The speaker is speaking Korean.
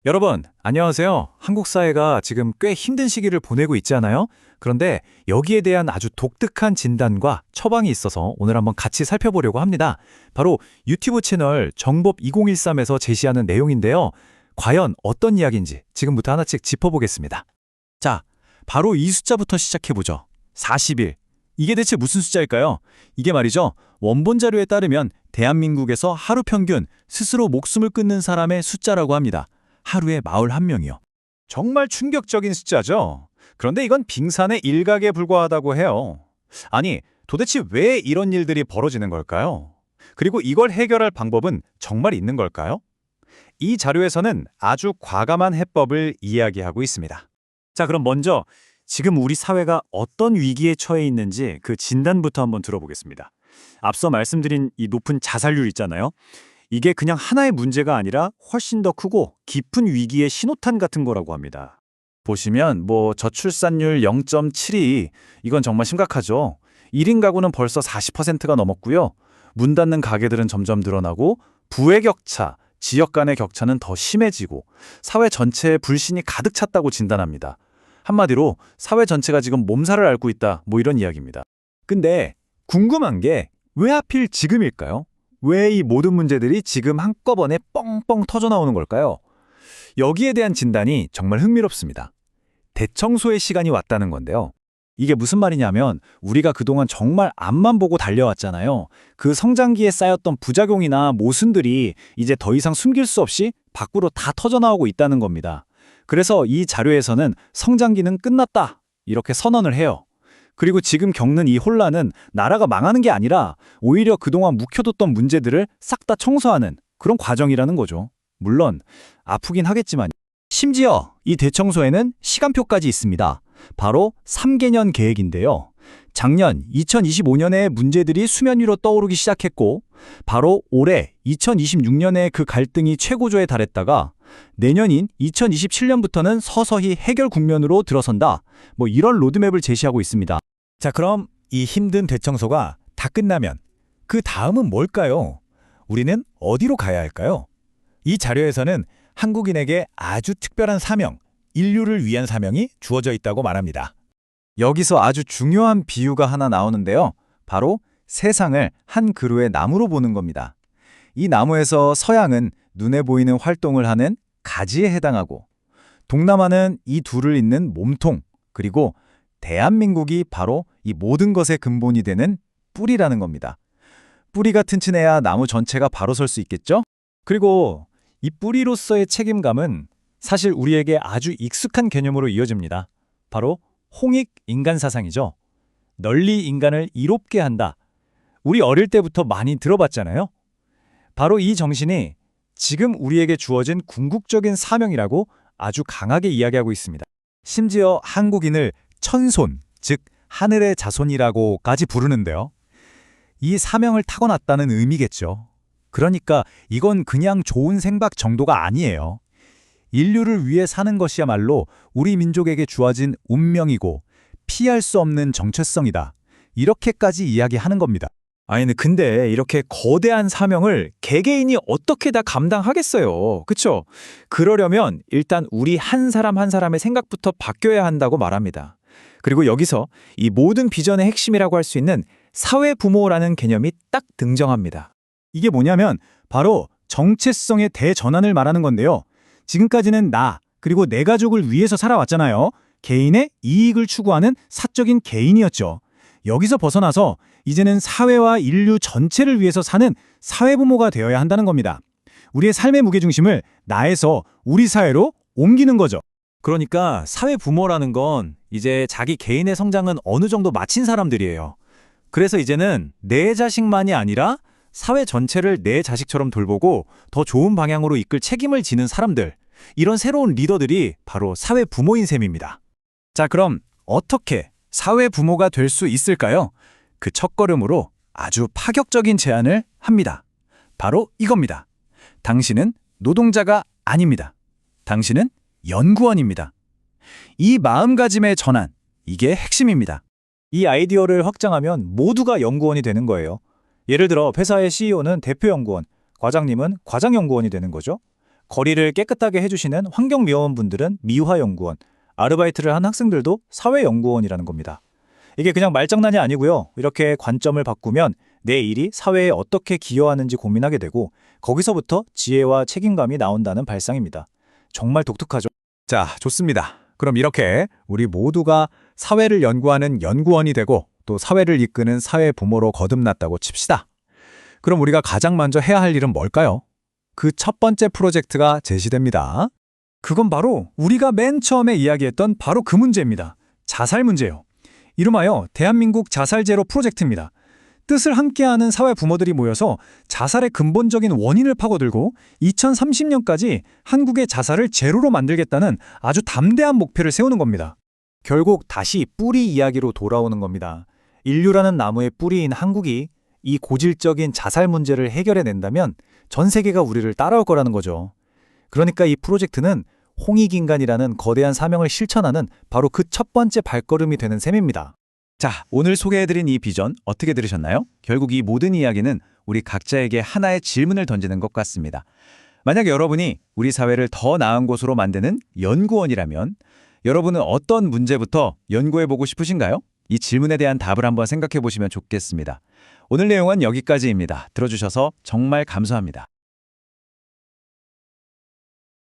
여러분, 안녕하세요. 한국 사회가 지금 꽤 힘든 시기를 보내고 있지 않아요? 그런데 여기에 대한 아주 독특한 진단과 처방이 있어서 오늘 한번 같이 살펴보려고 합니다. 바로 유튜브 채널 정법 2013에서 제시하는 내용인데요. 과연 어떤 이야기인지 지금부터 하나씩 짚어보겠습니다. 자, 바로 이 숫자부터 시작해보죠. 40일. 이게 대체 무슨 숫자일까요? 이게 말이죠. 원본 자료에 따르면 대한민국에서 하루 평균 스스로 목숨을 끊는 사람의 숫자라고 합니다. 하루에 마을 한 명이요. 정말 충격적인 숫자죠. 그런데 이건 빙산의 일각에 불과하다고 해요. 아니, 도대체 왜 이런 일들이 벌어지는 걸까요? 그리고 이걸 해결할 방법은 정말 있는 걸까요? 이 자료에서는 아주 과감한 해법을 이야기하고 있습니다. 자, 그럼 먼저 지금 우리 사회가 어떤 위기에 처해 있는지 그 진단부터 한번 들어보겠습니다. 앞서 말씀드린 이 높은 자살률 있잖아요. 이게 그냥 하나의 문제가 아니라 훨씬 더 크고 깊은 위기의 신호탄 같은 거라고 합니다. 보시면 저출산율 0.72 이건 정말 심각하죠. 1인 가구는 벌써 40%가 넘었고요. 문 닫는 가게들은 점점 늘어나고 부의 격차, 지역 간의 격차는 더 심해지고 사회 전체에 불신이 가득 찼다고 진단합니다. 한마디로 사회 전체가 지금 몸살을 앓고 있다 이런 이야기입니다. 근데 궁금한 게 왜 하필 지금일까요? 왜 이 모든 문제들이 지금 한꺼번에 뻥뻥 터져 나오는 걸까요? 여기에 대한 진단이 정말 흥미롭습니다. 대청소의 시간이 왔다는 건데요. 이게 무슨 말이냐면 우리가 그동안 정말 앞만 보고 달려왔잖아요. 그 성장기에 쌓였던 부작용이나 모순들이 이제 더 이상 숨길 수 없이 밖으로 다 터져나오고 있다는 겁니다. 그래서 이 자료에서는 성장기는 끝났다 이렇게 선언을 해요. 그리고 지금 겪는 이 혼란은 나라가 망하는 게 아니라 오히려 그동안 묵혀뒀던 문제들을 싹 다 청소하는 그런 과정이라는 거죠. 물론 아프긴 하겠지만 심지어 이 대청소에는 시간표까지 있습니다. 바로 3개년 계획인데요. 작년 2025년에 문제들이 수면 위로 떠오르기 시작했고 바로 올해 2026년에 그 갈등이 최고조에 달했다가 내년인 2027년부터는 서서히 해결 국면으로 들어선다. 이런 로드맵을 제시하고 있습니다. 자, 그럼 이 힘든 대청소가 다 끝나면 그 다음은 뭘까요? 우리는 어디로 가야 할까요? 이 자료에서는 한국인에게 아주 특별한 사명, 인류를 위한 사명이 주어져 있다고 말합니다. 여기서 아주 중요한 비유가 하나 나오는데요. 바로 세상을 한 그루의 나무로 보는 겁니다. 이 나무에서 서양은 눈에 보이는 활동을 하는 가지에 해당하고 동남아는 이 둘을 잇는 몸통, 그리고 대한민국이 바로 이 모든 것의 근본이 되는 뿌리라는 겁니다. 뿌리가 튼튼해야 나무 전체가 바로 설 수 있겠죠? 그리고 이 뿌리로서의 책임감은 사실 우리에게 아주 익숙한 개념으로 이어집니다. 바로 홍익 인간 사상이죠. 널리 인간을 이롭게 한다. 우리 어릴 때부터 많이 들어봤잖아요. 바로 이 정신이 지금 우리에게 주어진 궁극적인 사명이라고 아주 강하게 이야기하고 있습니다. 심지어 한국인을 천손, 즉 하늘의 자손이라고까지 부르는데요. 이 사명을 타고났다는 의미겠죠. 그러니까 이건 그냥 좋은 생각 정도가 아니에요. 인류를 위해 사는 것이야말로 우리 민족에게 주어진 운명이고 피할 수 없는 정체성이다. 이렇게까지 이야기하는 겁니다. 아니, 근데 이렇게 거대한 사명을 개개인이 어떻게 다 감당하겠어요. 그쵸? 그러려면 일단 우리 한 사람 한 사람의 생각부터 바뀌어야 한다고 말합니다. 그리고 여기서 이 모든 비전의 핵심이라고 할 수 있는 사회부모라는 개념이 딱 등장합니다. 이게 뭐냐면 바로 정체성의 대전환을 말하는 건데요. 지금까지는 나, 그리고 내 가족을 위해서 살아왔잖아요. 개인의 이익을 추구하는 사적인 개인이었죠. 여기서 벗어나서 이제는 사회와 인류 전체를 위해서 사는 사회부모가 되어야 한다는 겁니다. 우리의 삶의 무게중심을 나에서 우리 사회로 옮기는 거죠. 그러니까 사회부모라는 건 이제 자기 개인의 성장은 어느 정도 마친 사람들이에요. 그래서 이제는 내 자식만이 아니라 사회 전체를 내 자식처럼 돌보고 더 좋은 방향으로 이끌 책임을 지는 사람들, 이런 새로운 리더들이 바로 사회부모인 셈입니다. 자, 그럼 어떻게 사회부모가 될 수 있을까요? 그 첫걸음으로 아주 파격적인 제안을 합니다. 바로 이겁니다. 당신은 노동자가 아닙니다. 당신은 연구원입니다. 이 마음가짐의 전환, 이게 핵심입니다. 이 아이디어를 확장하면 모두가 연구원이 되는 거예요. 예를 들어 회사의 CEO는 대표연구원, 과장님은 과장연구원이 되는 거죠. 거리를 깨끗하게 해주시는 환경미화원분들은 미화연구원, 아르바이트를 한 학생들도 사회연구원이라는 겁니다. 이게 그냥 말장난이 아니고요. 이렇게 관점을 바꾸면 내 일이 사회에 어떻게 기여하는지 고민하게 되고 거기서부터 지혜와 책임감이 나온다는 발상입니다. 정말 독특하죠? 자, 좋습니다. 그럼 이렇게 우리 모두가 사회를 연구하는 연구원이 되고 또 사회를 이끄는 사회 부모로 거듭났다고 칩시다. 그럼 우리가 가장 먼저 해야 할 일은 뭘까요? 그 첫 번째 프로젝트가 제시됩니다. 그건 바로 우리가 맨 처음에 이야기했던 바로 그 문제입니다. 자살 문제요. 이름하여 대한민국 자살 제로 프로젝트입니다. 뜻을 함께하는 사회 부모들이 모여서 자살의 근본적인 원인을 파고들고 2030년까지 한국의 자살을 제로로 만들겠다는 아주 담대한 목표를 세우는 겁니다. 결국 다시 뿌리 이야기로 돌아오는 겁니다. 인류라는 나무의 뿌리인 한국이 이 고질적인 자살 문제를 해결해낸다면 전 세계가 우리를 따라올 거라는 거죠. 그러니까 이 프로젝트는 홍익인간이라는 거대한 사명을 실천하는 바로 그 첫 번째 발걸음이 되는 셈입니다. 자, 오늘 소개해드린 이 비전 어떻게 들으셨나요? 결국 이 모든 이야기는 우리 각자에게 하나의 질문을 던지는 것 같습니다. 만약 여러분이 우리 사회를 더 나은 곳으로 만드는 연구원이라면 여러분은 어떤 문제부터 연구해보고 싶으신가요? 이 질문에 대한 답을 한번 생각해 보시면 좋겠습니다. 오늘 내용은 여기까지입니다. 들어주셔서 정말 감사합니다.